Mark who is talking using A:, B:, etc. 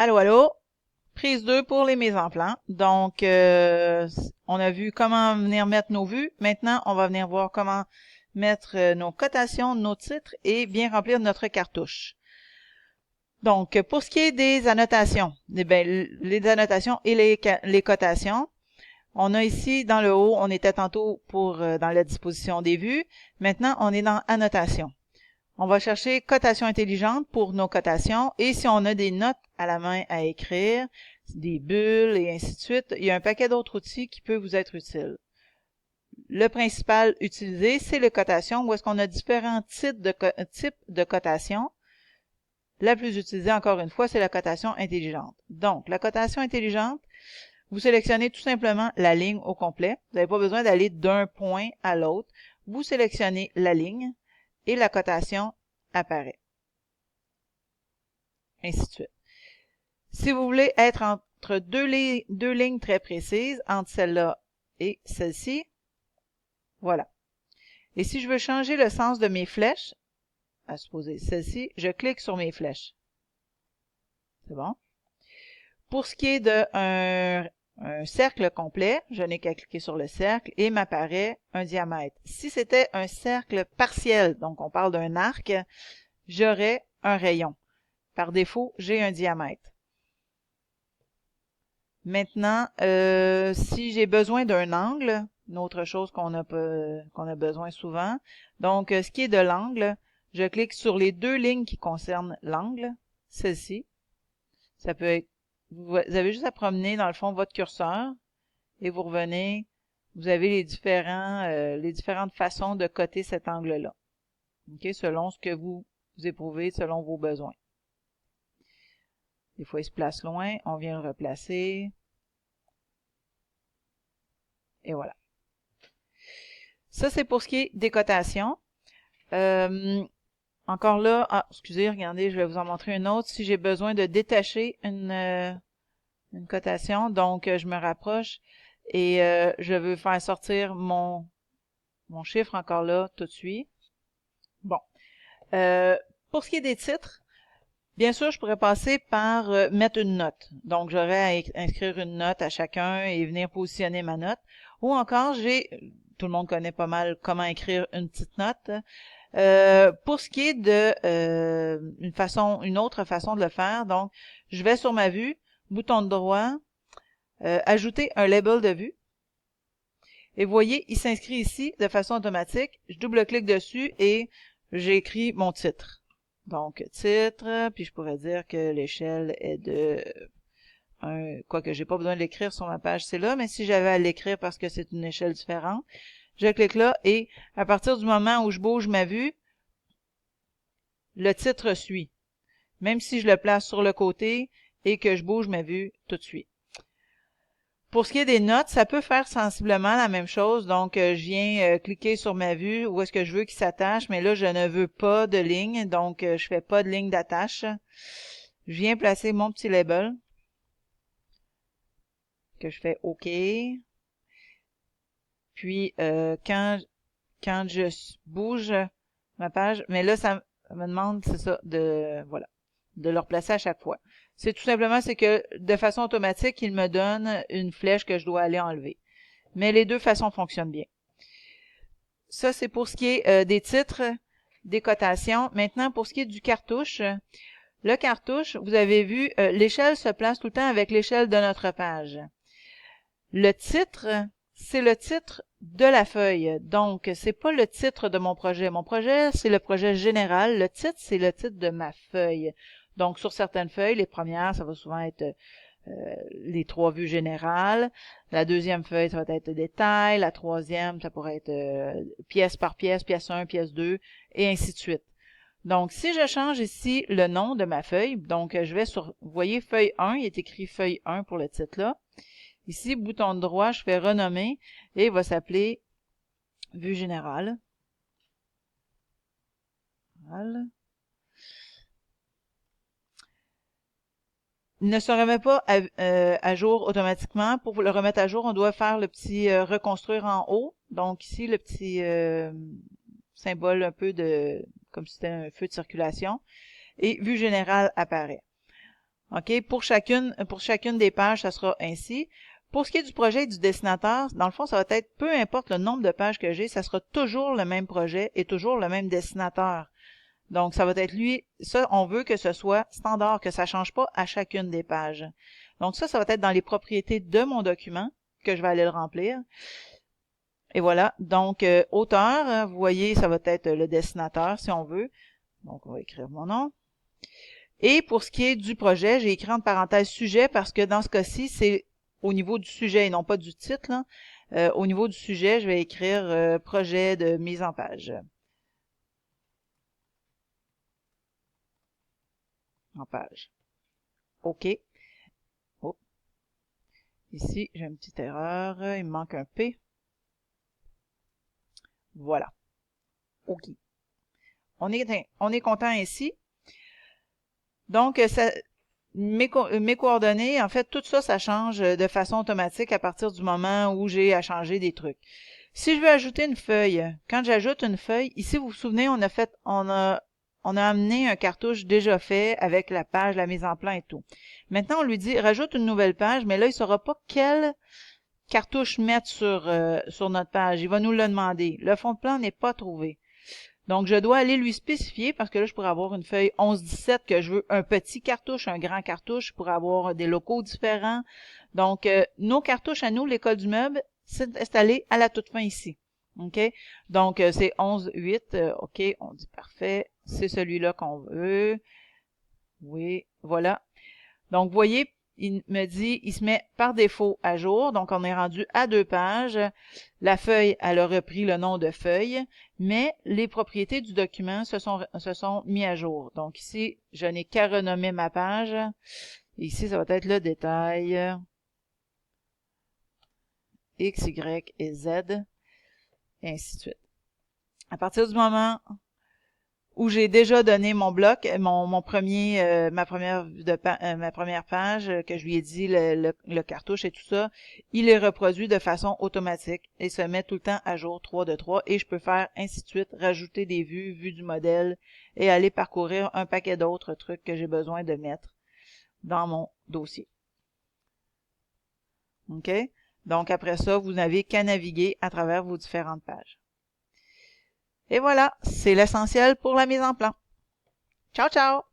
A: Allô, allô? Prise 2 pour les mises en plan. Donc, on a vu comment venir mettre nos vues. Maintenant, on va venir voir comment mettre nos cotations, nos titres et bien remplir notre cartouche. Donc, pour ce qui est des annotations, les annotations et les cotations, on a ici dans le haut, on était tantôt dans la disposition des vues. Maintenant, on est dans annotation. On va chercher cotation intelligente pour nos cotations et si on a des notes à la main à écrire, des bulles et ainsi de suite, il y a un paquet d'autres outils qui peuvent vous être utiles. Le principal utilisé, c'est les cotations où est-ce qu'on a différents types de cotations. La plus utilisée, encore une fois, c'est la cotation intelligente. Donc, la cotation intelligente, vous sélectionnez tout simplement la ligne au complet. Vous n'avez pas besoin d'aller d'un point à l'autre. Vous sélectionnez la ligne et la cotation apparaît. Ainsi de suite. Si vous voulez être entre deux lignes très précises, entre celle-là et celle-ci, voilà. Et si je veux changer le sens de mes flèches, à supposer celle-ci, je clique sur mes flèches. C'est bon. Pour ce qui est d'un cercle complet, je n'ai qu'à cliquer sur le cercle et m'apparaît un diamètre. Si c'était un cercle partiel, donc on parle d'un arc, j'aurais un rayon. Par défaut, j'ai un diamètre. Maintenant, si j'ai besoin d'un angle, une autre chose qu'on a besoin souvent, donc ce qui est de l'angle, je clique sur les deux lignes qui concernent l'angle, celle-ci. Ça peut être, vous avez juste à promener dans le fond votre curseur et vous revenez, vous avez les différentes façons de coter cet angle-là, ok, selon ce que vous éprouvez, selon vos besoins. Des fois, il se place loin, on vient le replacer. Et voilà. Ça, c'est pour ce qui est des cotations. Encore là, excusez, regardez, je vais vous en montrer une autre. Si j'ai besoin de détacher une cotation, donc je me rapproche et je veux faire sortir mon chiffre encore là tout de suite. Bon. Pour ce qui est des titres, bien sûr, je pourrais passer par mettre une note. Donc, j'aurais à inscrire une note à chacun et venir positionner ma note. Ou encore, tout le monde connaît pas mal comment écrire une petite note. Pour ce qui est de une autre façon de le faire, donc, je vais sur ma vue, bouton droit, ajouter un label de vue. Et vous voyez, il s'inscrit ici de façon automatique. Je double-clique dessus et j'écris mon titre. Donc, titre, puis je pourrais dire que l'échelle est de quoique j'ai pas besoin de l'écrire sur ma page, c'est là, mais si j'avais à l'écrire parce que c'est une échelle différente, je clique là et à partir du moment où je bouge ma vue, le titre suit. Même si je le place sur le côté et que je bouge ma vue tout de suite. Pour ce qui est des notes, ça peut faire sensiblement la même chose. Donc, je viens cliquer sur ma vue où est-ce que je veux qu'il s'attache, mais là, je ne veux pas de ligne, donc je fais pas de ligne d'attache. Je viens placer mon petit label que je fais OK. Puis, quand je bouge ma page, mais là, ça me demande, c'est ça, voilà, de le replacer à chaque fois. C'est tout simplement, c'est que de façon automatique, il me donne une flèche que je dois aller enlever. Mais les deux façons fonctionnent bien. Ça, c'est pour ce qui est des titres, des cotations. Maintenant, pour ce qui est du cartouche, le cartouche, vous avez vu, l'échelle se place tout le temps avec l'échelle de notre page. Le titre, c'est le titre de la feuille. Donc, c'est pas le titre de mon projet. Mon projet, c'est le projet général. Le titre, c'est le titre de ma feuille. Donc, sur certaines feuilles, les premières, ça va souvent être les 3 vues générales. La deuxième feuille, ça va être détail. La troisième, ça pourrait être pièce par pièce, pièce 1, pièce 2, et ainsi de suite. Donc, si je change ici le nom de ma feuille, donc je vais sur, vous voyez, feuille 1, il est écrit feuille 1 pour le titre là. Ici, bouton droit, je fais renommer et il va s'appeler vue générale. Voilà. Il ne se remet pas à jour automatiquement. Pour le remettre à jour, on doit faire le petit reconstruire en haut. Donc ici, le petit symbole un peu comme si c'était un feu de circulation. Et vue générale apparaît. OK? Pour chacune des pages, ça sera ainsi. Pour ce qui est du projet et du dessinateur, dans le fond, ça va être, peu importe le nombre de pages que j'ai, ça sera toujours le même projet et toujours le même dessinateur. Donc, ça va être lui, ça, on veut que ce soit standard, que ça change pas à chacune des pages. Donc, ça va être dans les propriétés de mon document que je vais aller le remplir. Et voilà. Donc, auteur, vous voyez, ça va être le dessinateur, si on veut. Donc, on va écrire mon nom. Et pour ce qui est du projet, j'ai écrit entre parenthèses sujet parce que dans ce cas-ci, c'est au niveau du sujet et non pas du titre, là. Au niveau du sujet, je vais écrire projet de mise en page. En page. OK. Oh. Ici, j'ai une petite erreur. Il me manque un P. Voilà. OK. On est content ainsi. Donc, mes coordonnées, en fait, tout ça, ça change de façon automatique à partir du moment où j'ai à changer des trucs. Si je veux ajouter une feuille, quand j'ajoute une feuille, ici, vous vous souvenez, on a amené un cartouche déjà fait avec la page, la mise en plan et tout. Maintenant, on lui dit, rajoute une nouvelle page, mais là, il ne saura pas quelle cartouche mettre sur notre page. Il va nous le demander. Le fond de plan n'est pas trouvé. Donc, je dois aller lui spécifier parce que là, je pourrais avoir une feuille 11-17 que je veux un petit cartouche, un grand cartouche, je pourrais avoir des locaux différents. Donc, nos cartouches à nous, l'école du meuble, c'est installé à la toute fin ici. OK? Donc, c'est 11-8. OK, on dit parfait. C'est celui-là qu'on veut. Oui, voilà. Donc, vous voyez, il me dit, il se met par défaut à jour. Donc, on est rendu à 2 pages. La feuille, elle a repris le nom de feuille, mais les propriétés du document se sont mis à jour. Donc, ici, je n'ai qu'à renommer ma page. Ici, ça va être le détail. X, Y et Z, et ainsi de suite. À partir du moment où j'ai déjà donné mon bloc, ma première page, que je lui ai dit le cartouche et tout ça, il est reproduit de façon automatique et se met tout le temps à jour 3 de 3 et je peux faire ainsi de suite, rajouter des vues, vue du modèle et aller parcourir un paquet d'autres trucs que j'ai besoin de mettre dans mon dossier. OK? Donc après ça, vous n'avez qu'à naviguer à travers vos différentes pages. Et voilà, c'est l'essentiel pour la mise en plan. Ciao, ciao!